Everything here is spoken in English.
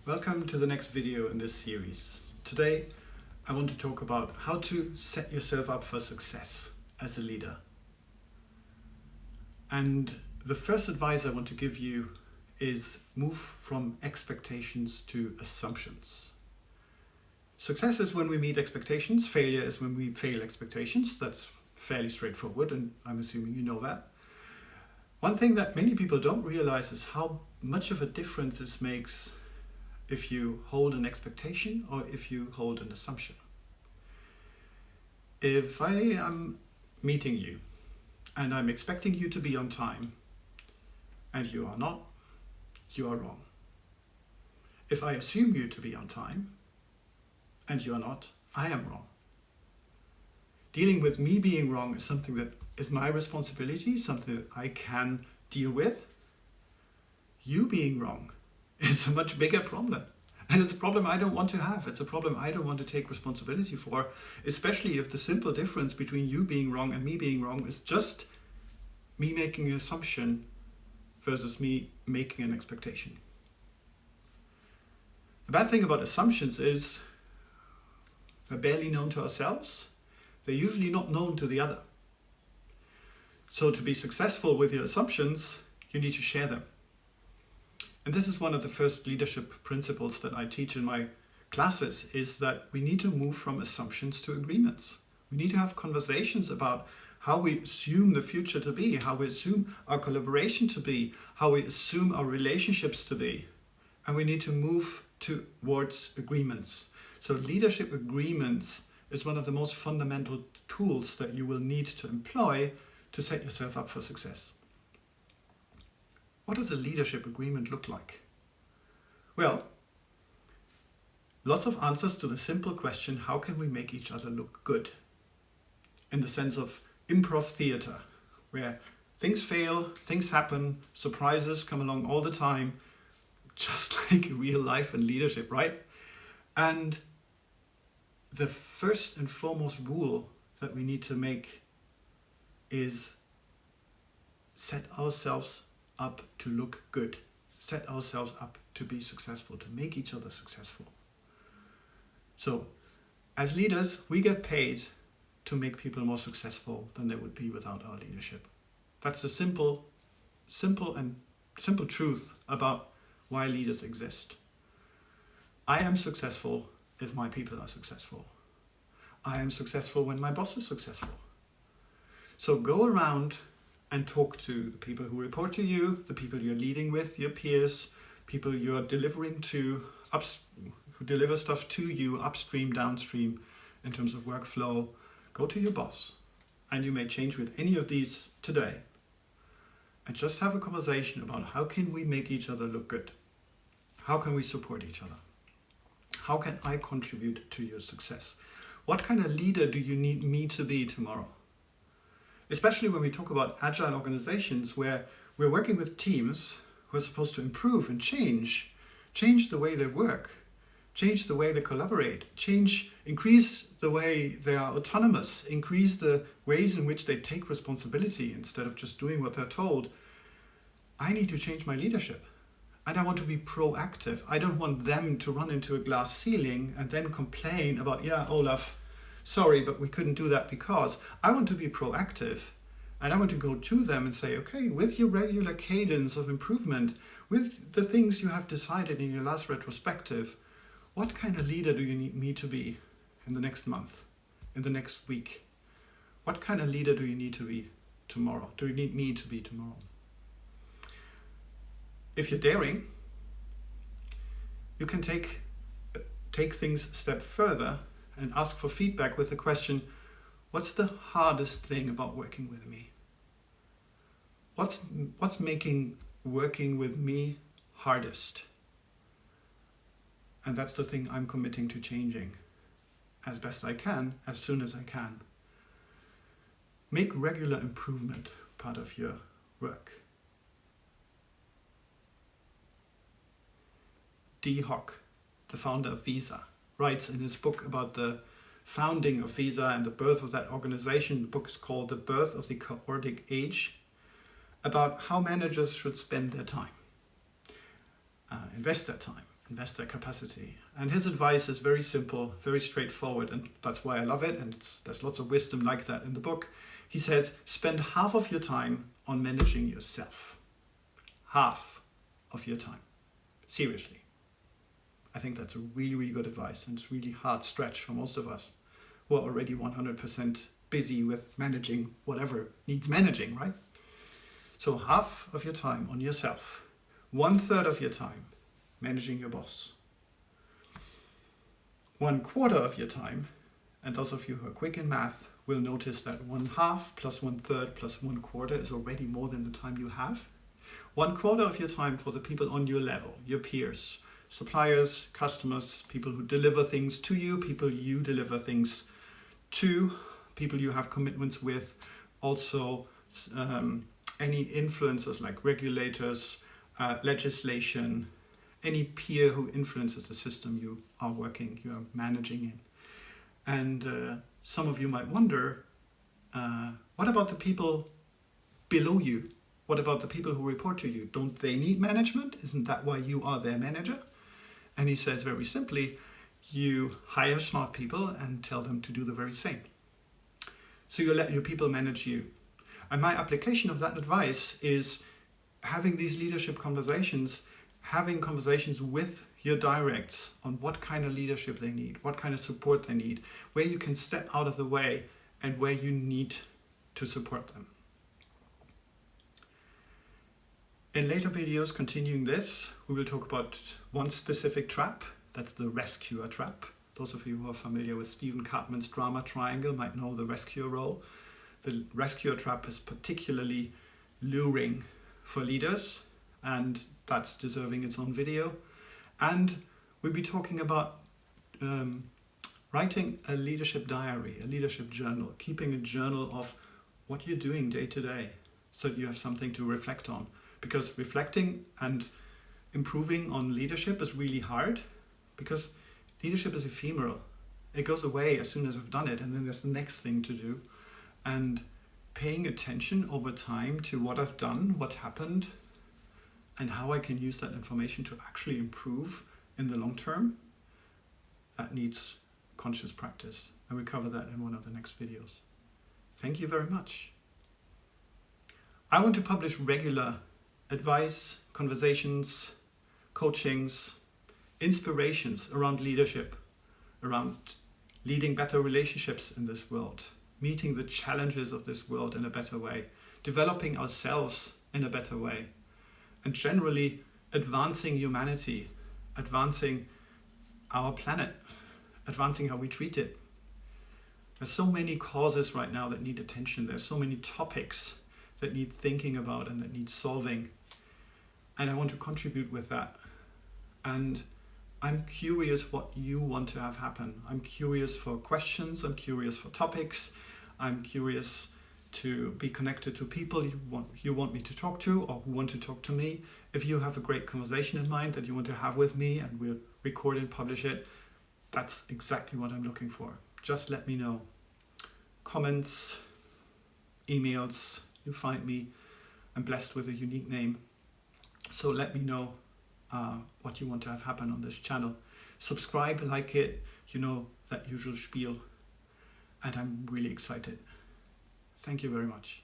Welcome to the next video in this series. Today I want to talk about how to set yourself up for success as a leader. And the first advice I want to give you is move from expectations to assumptions. Success is when we meet expectations, failure is when we fail expectations. That's fairly straightforward, and I'm assuming you know that. One thing that many people don't realize is how much of a difference this makes if you hold an expectation or if you hold an assumption. If I am meeting you and I'm expecting you to be on time and you are not, you are wrong. If I assume you to be on time and you are not, I am wrong. Dealing with me being wrong is something that is my responsibility, something that I can deal with. You being wrong is a much bigger problem. And it's a problem I don't want to have. It's a problem I don't want to take responsibility for, especially if the simple difference between you being wrong and me being wrong is just me making an assumption versus me making an expectation. The bad thing about assumptions is they're barely known to ourselves. They're usually not known to the other. So to be successful with your assumptions, you need to share them. And this is one of the first leadership principles that I teach in my classes, is that we need to move from assumptions to agreements. We need to have conversations about how we assume the future to be, how we assume our collaboration to be, how we assume our relationships to be. And we need to move towards agreements. So leadership agreements is one of the most fundamental tools that you will need to employ to set yourself up for success. What does a leadership agreement look like? Well, lots of answers to the simple question, how can we make each other look good? In the sense of improv theater, where things fail, things happen, surprises come along all the time, just like real life and leadership, right? And the first and foremost rule that we need to make is set ourselves up to look good, set ourselves up to be successful, to make each other successful. So, as leaders, we get paid to make people more successful than they would be without our leadership. That's the simple truth about why leaders exist. I am successful if my people are successful. I am successful when my boss is successful. So go around and talk to the people who report to you, the people you're leading with, your peers, people you're delivering to, who deliver stuff to you upstream, downstream in terms of workflow. Go to your boss, and you may change with any of these today. And just have a conversation about how can we make each other look good? How can we support each other? How can I contribute to your success? What kind of leader do you need me to be tomorrow? Especially when we talk about agile organizations where we're working with teams who are supposed to improve and change the way they work, change the way they collaborate, increase the way they are autonomous, increase the ways in which they take responsibility instead of just doing what they're told. I need to change my leadership. And I want to be proactive. I don't want them to run into a glass ceiling and then complain about, yeah, Olaf, sorry, but we couldn't do that because. I want to be proactive. And I want to go to them and say, okay, with your regular cadence of improvement, with the things you have decided in your last retrospective, what kind of leader do you need me to be in the next month, in the next week? What kind of leader do you need to be tomorrow? Do you need me to be tomorrow? If you're daring, you can take things a step further and ask for feedback with the question, what's the hardest thing about working with me? What's making working with me hardest? And that's the thing I'm committing to changing as best I can, as soon as I can. Make regular improvement part of your work. D. Hock, the founder of Visa, writes in his book about the founding of Visa and the birth of that organization. The book is called The Birth of the Quartic Age, about how managers should spend their time, invest their time. invest their capacity. And his advice is very simple, very straightforward, and that's why I love it, and there's lots of wisdom like that in the book. He says, spend half of your time on managing yourself. Half of your time. Seriously. I think that's a really, really good advice, and it's really hard stretch for most of us who are already 100% busy with managing whatever needs managing, right? So half of your time on yourself, 1/3 of your time managing your boss, 1/4 of your time, and those of you who are quick in math will notice that 1/2 plus 1/3 plus 1/4 is already more than the time you have. 1/4 of your time for the people on your level, your peers, suppliers, customers, people who deliver things to you, people you deliver things to, people you have commitments with, also any influencers like regulators, legislation, any peer who influences the system you are managing in. And some of you might wonder, what about the people below you? What about the people who report to you? Don't they need management? Isn't that why you are their manager? And he says very simply, you hire smart people and tell them to do the very same. So you let your people manage you. And my application of that advice is having these leadership conversations, having conversations with your directs on what kind of leadership they need, what kind of support they need, where you can step out of the way and where you need to support them. In later videos continuing this, we will talk about one specific trap. That's the rescuer trap. Those of you who are familiar with Stephen Cartman's drama triangle might know the rescuer role. The rescuer trap is particularly luring for leaders, and that's deserving its own video. And we'll be talking about writing a leadership diary, a leadership journal, keeping a journal of what you're doing day to day so that you have something to reflect on. Because reflecting and improving on leadership is really hard, because leadership is ephemeral. It goes away as soon as I've done it, and then there's the next thing to do. And paying attention over time to what I've done, what happened, and how I can use that information to actually improve in the long term, that needs conscious practice. And we cover that in one of the next videos. Thank you very much. I want to publish regular advice, conversations, coachings, inspirations around leadership, around leading better relationships in this world, meeting the challenges of this world in a better way, developing ourselves in a better way, and generally advancing humanity, advancing our planet, advancing how we treat it. There's so many causes right now that need attention. There's so many topics that need thinking about and that need solving. And I want to contribute with that. And I'm curious what you want to have happen. I'm curious for questions. I'm curious for topics. I'm curious to be connected to people you want me to talk to, or who want to talk to me. If you have a great conversation in mind that you want to have with me and we'll record and publish it, that's exactly what I'm looking for. Just let me know. Comments, emails, you find me. I'm blessed with a unique name. So let me know what you want to have happen on this channel. Subscribe, like it, you know, that usual spiel. And I'm really excited. Thank you very much.